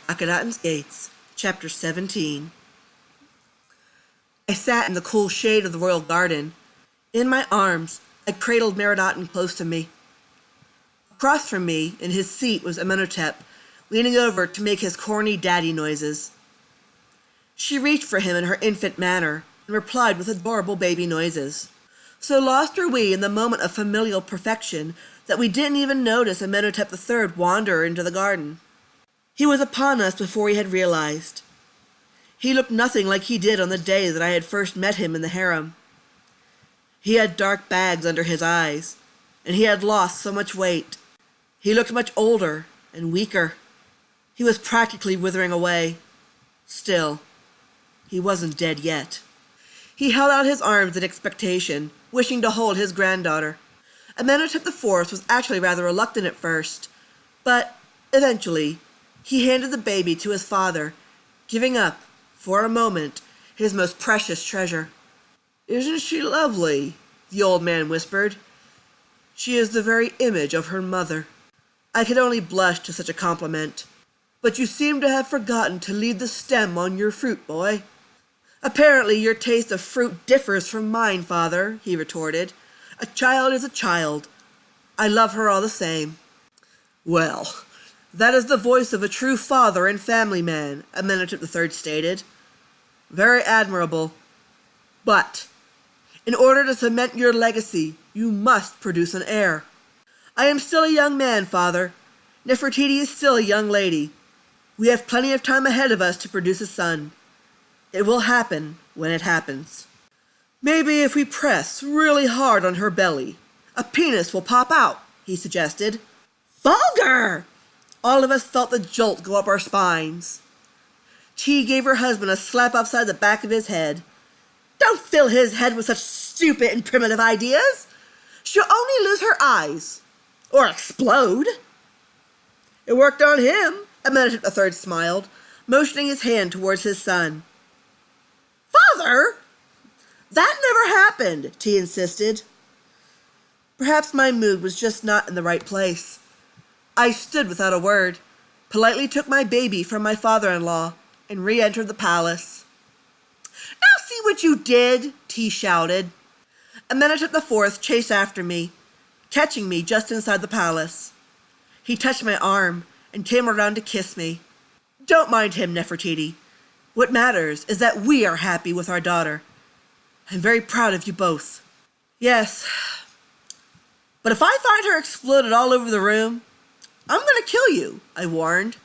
Akhetaten's Gates, Chapter 17. I sat in the cool shade of the royal garden. In my arms, I cradled Ravyn close to me. Across from me, in his seat, was Amenhotep, leaning over to make his corny daddy noises. She reached for him in her infant manner and replied with adorable baby noises. So lost were we in the moment of familial perfection that we didn't even notice Amenhotep III wander into the garden. He was upon us before we had realized. He looked nothing like he did on the day that I had first met him in the harem. He had dark bags under his eyes, and he had lost so much weight. He looked much older and weaker. He was practically withering away. Still, he wasn't dead yet. He held out his arms in expectation, wishing to hold his granddaughter. Amenhotep IV was actually rather reluctant at first, but eventually he handed the baby to his father, giving up, for a moment, his most precious treasure. "Isn't she lovely?" the old man whispered. "She is the very image of her mother." I could only blush to such a compliment. "But you seem to have forgotten to leave the stem on your fruit, boy." "Apparently your taste of fruit differs from mine, father," he retorted. "A child is a child. I love her all the same." "Well, that is the voice of a true father and family man," Amenhotep III stated. "Very admirable. But, in order to cement your legacy, you must produce an heir. I am still a young man, father. Nefertiti is still a young lady. We have plenty of time ahead of us to produce a son. It will happen when it happens. Maybe if we press really hard on her belly, a penis will pop out," he suggested. "Vulgar!" All of us felt the jolt go up our spines. T gave her husband a slap upside the back of his head. "Don't fill his head with such stupid and primitive ideas. She'll only lose her eyes. Or explode." "It worked on him," Amenhotep III smiled, motioning his hand towards his son. "Father! That never happened," T insisted. Perhaps my mood was just not in the right place. I stood without a word, politely took my baby from my father-in-law, and re-entered the palace. "Now see what you did," T shouted. Amenhotep IV chased after me, catching me just inside the palace. He touched my arm and came around to kiss me. "Don't mind him, Nefertiti. What matters is that we are happy with our daughter. I'm very proud of you both." "Yes. But if I find her exploded all over the room, I'm going to kill you," I warned.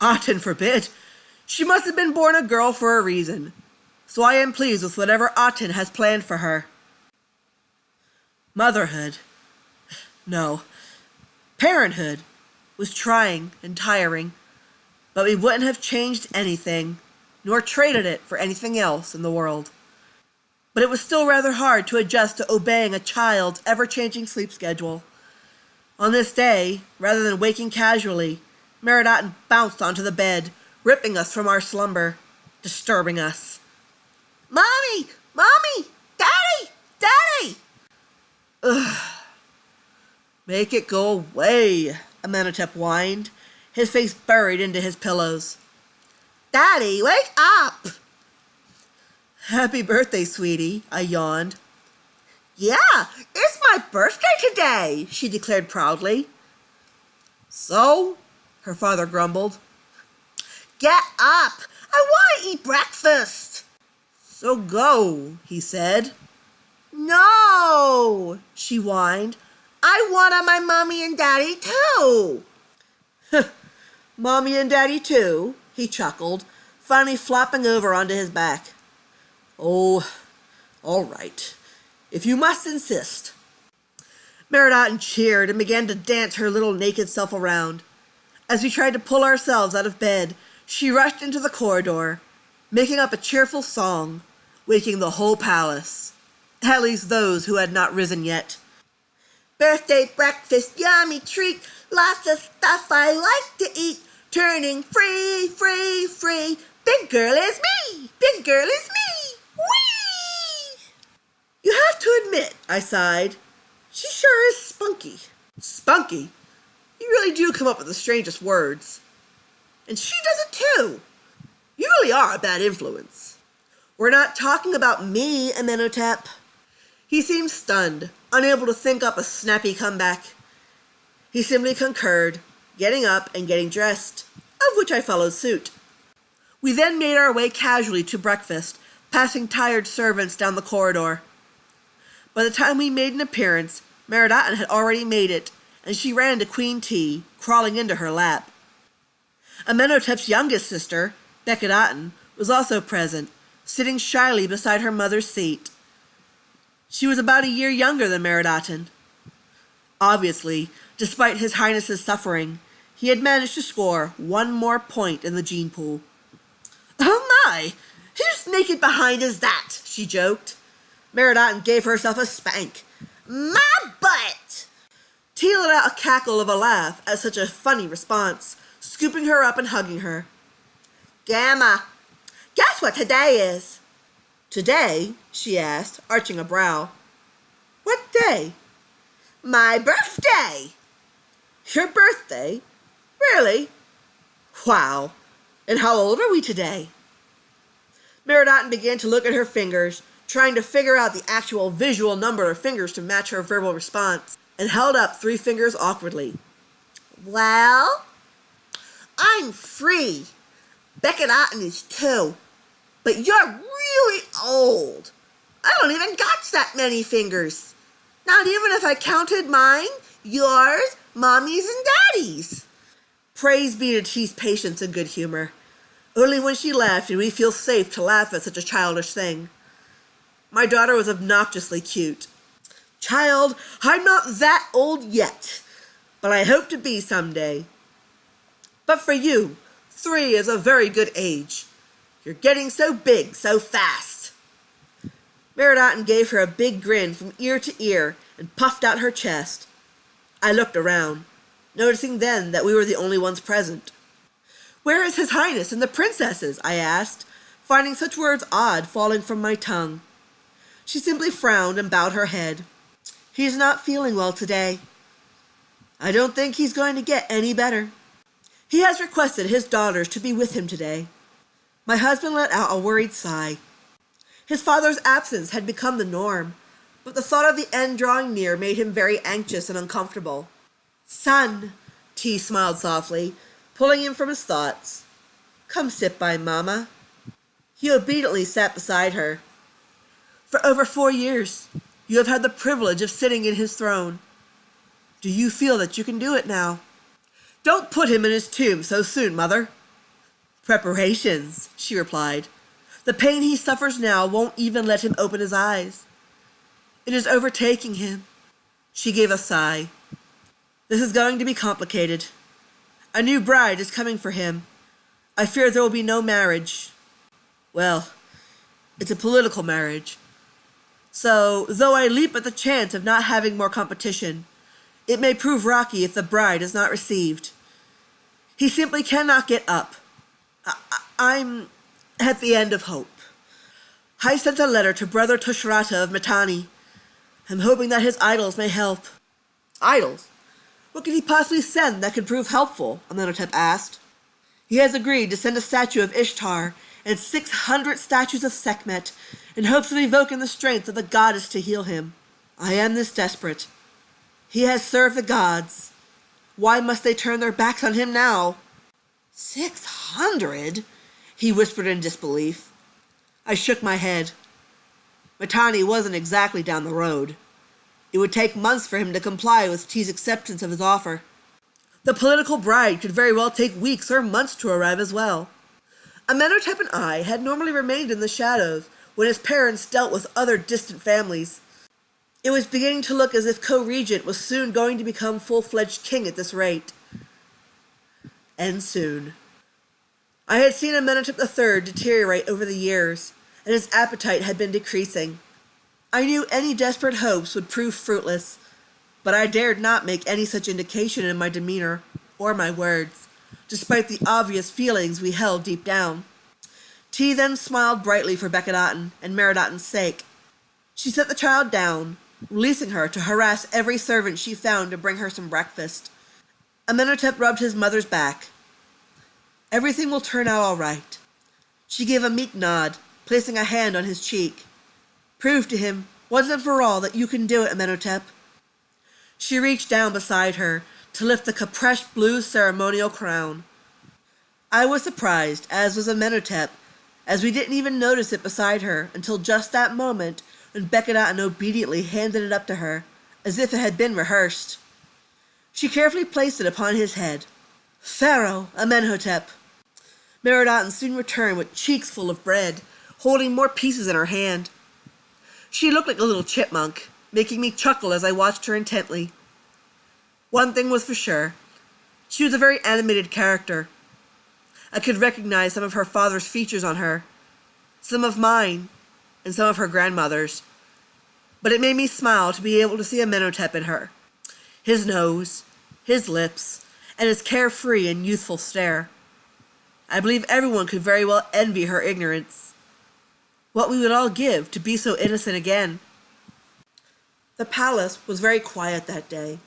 "Aten forbid. She must have been born a girl for a reason. So I am pleased with whatever Aten has planned for her." Motherhood, no, parenthood, was trying and tiring, but we wouldn't have changed anything, nor traded it for anything else in the world. But it was still rather hard to adjust to obeying a child's ever-changing sleep schedule. On this day, rather than waking casually, Ravyn bounced onto the bed, ripping us from our slumber, disturbing us. "Mommy! Mommy! Daddy! Daddy!" "Ugh. Make it go away," Amenhotep whined, his face buried into his pillows. "Daddy, wake up!" "Happy birthday, sweetie," I yawned. "Yeah, it's my birthday today," she declared proudly. "So?" her father grumbled. "Get up! I want to eat breakfast." "So go," he said. "No," she whined. "I want my mommy and daddy too." "Mommy and daddy too?" he chuckled, finally flopping over onto his back. "Oh, all right, if you must insist." Ravyn cheered and began to dance her little naked self around. As we tried to pull ourselves out of bed, she rushed into the corridor, making up a cheerful song, waking the whole palace, at least those who had not risen yet. "Birthday breakfast, yummy treat, lots of stuff I like to eat, turning free, free, free, big girl is me, big girl is me, whee!" "You have to admit," I sighed, "she sure is spunky." "Spunky? You really do come up with the strangest words." And she does it too. You really are a bad influence. We're not talking about me, Amenhotep. He seemed stunned, unable to think up a snappy comeback. He simply concurred, getting up and getting dressed, of which I followed suit. We then made our way casually to breakfast, passing tired servants down the corridor. By the time we made an appearance, Meridaten had already made it, and she ran to Queen T, crawling into her lap. Amenhotep's youngest sister, Akhetaten, was also present, sitting shyly beside her mother's seat. She was about a year younger than Meridaten. Obviously, despite His Highness's suffering, he had managed to score one more point in the gene pool. "Oh my! Whose naked behind is that?" she joked. Meridaten gave herself a spank. "My butt!" T let out a cackle of a laugh at such a funny response, scooping her up and hugging her. "Gamma, guess what today is?" "Today?" she asked, arching a brow. "What day?" "My birthday." "Your birthday? Really? Wow. And how old are we today?" Meridaten began to look at her fingers, trying to figure out the actual visual number of fingers to match her verbal response, and held up 3 fingers awkwardly. "Well, I'm 3. Akhetaten is 2. But you're really old. I don't even got that many fingers. Not even if I counted mine, yours, Mommy's, and Daddy's." Praise be to T's patience and good humor. Only when she laughed did we feel safe to laugh at such a childish thing. My daughter was obnoxiously cute. "Child, I'm not that old yet, but I hope to be someday. But for you, 3 is a very good age. You're getting so big so fast." Meridaten gave her a big grin from ear to ear and puffed out her chest. I looked around, noticing then that we were the only ones present. "Where is His Highness and the princesses?" I asked, finding such words odd falling from my tongue. She simply frowned and bowed her head. "He's not feeling well today. I don't think he's going to get any better. He has requested his daughters to be with him today." My husband let out a worried sigh. His father's absence had become the norm, but the thought of the end drawing near made him very anxious and uncomfortable. "Son," T smiled softly, pulling him from his thoughts. "Come sit by Mama." He obediently sat beside her. "For over 4 years, you have had the privilege of sitting in his throne. Do you feel that you can do it now?" "Don't put him in his tomb so soon, Mother." "Preparations," she replied. "The pain he suffers now won't even let him open his eyes. It is overtaking him." She gave a sigh. "This is going to be complicated. A new bride is coming for him. I fear there will be no marriage. Well, it's a political marriage. So, though I leap at the chance of not having more competition, it may prove rocky if the bride is not received. He simply cannot get up. I'm at the end of hope. I sent a letter to Brother Tushratta of Mitanni. I'm hoping that his idols may help." "Idols? What could he possibly send that could prove helpful?" Amenhotep asked. "He has agreed to send a statue of Ishtar and 600 statues of Sekhmet in hopes of evoking the strength of the goddess to heal him. I am this desperate. He has served the gods. Why must they turn their backs on him now?" 600? He whispered in disbelief. I shook my head. Mitanni wasn't exactly down the road. It would take months for him to comply with T's acceptance of his offer. The political bride could very well take weeks or months to arrive as well. Amenhotep and I had normally remained in the shadows when his parents dealt with other distant families. It was beginning to look as if co-regent was soon going to become full-fledged king at this rate. And soon. I had seen Amenhotep III deteriorate over the years, and his appetite had been decreasing. I knew any desperate hopes would prove fruitless, but I dared not make any such indication in my demeanor or my words, despite the obvious feelings we held deep down. T then smiled brightly for Akhetaten and Meridaten's sake. She set the child down, releasing her to harass every servant she found to bring her some breakfast. Amenhotep rubbed his mother's back. Everything will turn out all right. She gave a meek nod, placing a hand on his cheek. Prove to him, once and for all, that you can do it, Amenhotep. She reached down beside her to lift the Capresh blue ceremonial crown. I was surprised, as was Amenhotep, as we didn't even notice it beside her until just that moment when Akhetaten obediently handed it up to her, as if it had been rehearsed. She carefully placed it upon his head. Pharaoh Amenhotep. Meroddaten soon returned with cheeks full of bread, holding more pieces in her hand. She looked like a little chipmunk, making me chuckle as I watched her intently. One thing was for sure. She was a very animated character. I could recognize some of her father's features on her, some of mine, and some of her grandmother's. But it made me smile to be able to see Amenhotep in her. His nose, his lips, and his carefree and youthful stare. I believe everyone could very well envy her ignorance. What we would all give to be so innocent again. The palace was very quiet that day,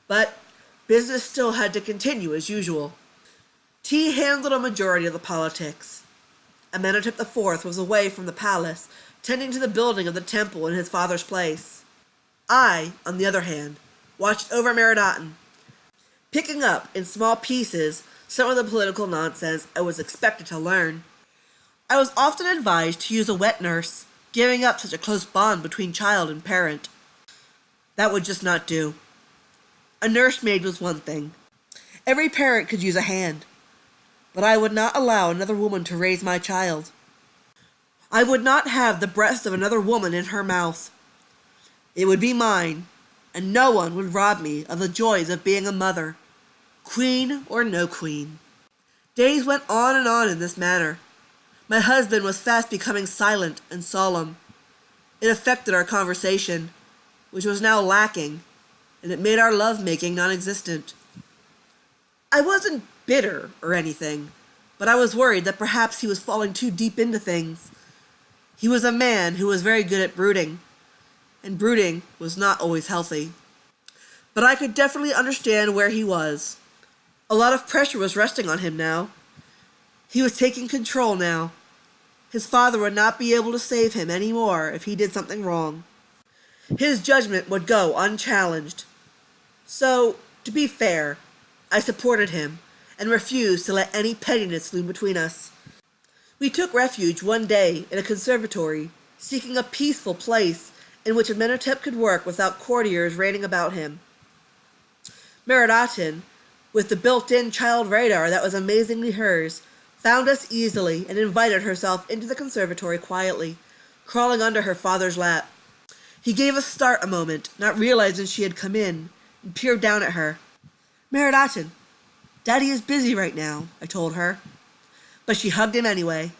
but business still had to continue as usual. Tea handled a majority of the politics. Amenhotep IV was away from the palace, tending to the building of the temple in his father's place. I, on the other hand, watched over Meroddaten, picking up in small pieces some of the political nonsense I was expected to learn. I was often advised to use a wet nurse, giving up such a close bond between child and parent. That would just not do. A nursemaid was one thing. Every parent could use a hand. But I would not allow another woman to raise my child. I would not have the breast of another woman in her mouth. It would be mine, and no one would rob me of the joys of being a mother, queen or no queen. Days went on in this manner. My husband was fast becoming silent and solemn. It affected our conversation, which was now lacking, and it made our love-making non-existent. I wasn't bitter or anything, but I was worried that perhaps he was falling too deep into things. He was a man who was very good at brooding, and brooding was not always healthy. But I could definitely understand where he was. A lot of pressure was resting on him now. He was taking control now. His father would not be able to save him anymore if he did something wrong. His judgment would go unchallenged. So, to be fair, I supported him and refused to let any pettiness loom between us. We took refuge one day in a conservatory, seeking a peaceful place in which Amenhotep could work without courtiers raining about him. Meroddaten, with the built-in child radar that was amazingly hers, found us easily and invited herself into the conservatory quietly, crawling under her father's lap. He gave a start a moment, not realizing she had come in, and peered down at her. "Meroddaten, Daddy is busy right now," I told her. But she hugged him anyway.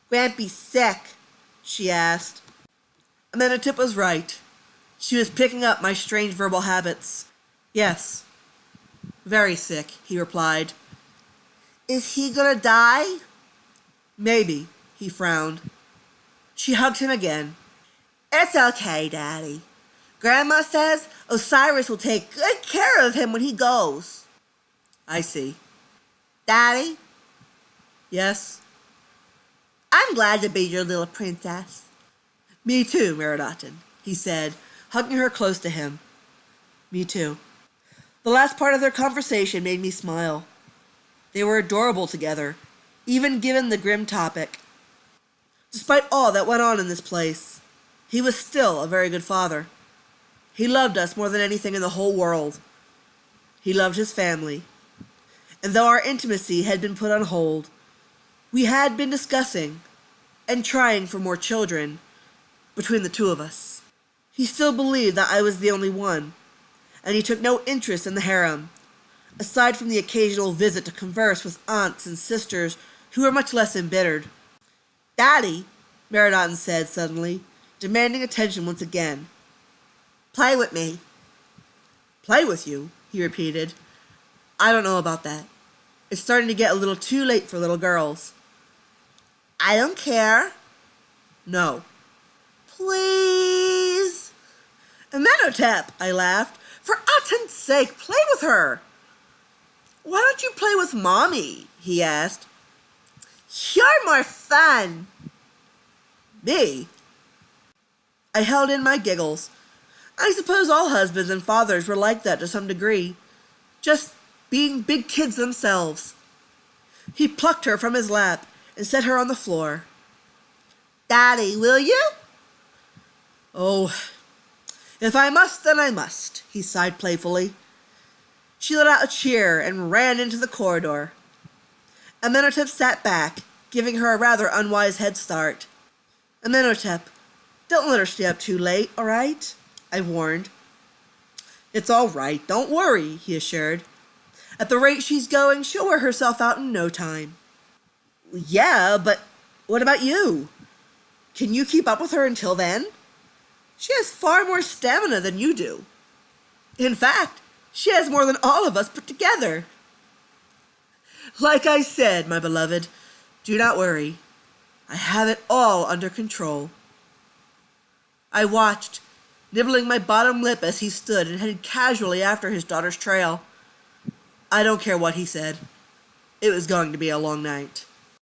"Grampy's sick?" she asked. Amenhotep was right. She was picking up my strange verbal habits. "Yes, very sick," he replied. "Is he gonna die?" "Maybe," he frowned. She hugged him again. "It's okay, Daddy. Grandma says Osiris will take good care of him when he goes." "I see." "Daddy?" "Yes?" "I'm glad to be your little princess." "Me too, Meroddaten," he said, hugging her close to him. "Me too." The last part of their conversation made me smile. They were adorable together, even given the grim topic. Despite all that went on in this place, he was still a very good father. He loved us more than anything in the whole world. He loved his family. And though our intimacy had been put on hold, we had been discussing and trying for more children between the two of us. He still believed that I was the only one, and he took no interest in the harem, aside from the occasional visit to converse with aunts and sisters who were much less embittered. "Daddy," Meroddaten said suddenly, demanding attention once again. "Play with me." "Play with you?" he repeated. "I don't know about that. It's starting to get a little too late for little girls." "I don't care." "No." "Please." "Amenhotep," I laughed. "For Aten's sake, play with her." "Why don't you play with Mommy?" he asked. You're more fun. Me? I held in my giggles. I suppose all husbands and fathers were like that to some degree, just being big kids themselves. He plucked her from his lap and set her on the floor. Daddy, will you? Oh, if I must, then I must, he sighed playfully. She let out a cheer and ran into the corridor. Amenhotep sat back, giving her a rather unwise head start. Amenhotep, don't let her stay up too late, all right? I warned. It's all right, don't worry, he assured. At the rate she's going, she'll wear herself out in no time. Yeah, but what about you? Can you keep up with her until then? She has far more stamina than you do. In fact, she has more than all of us put together. Like I said, my beloved, do not worry. I have it all under control. I watched, nibbling my bottom lip as he stood and headed casually after his daughter's trail. I don't care what he said. It was going to be a long night.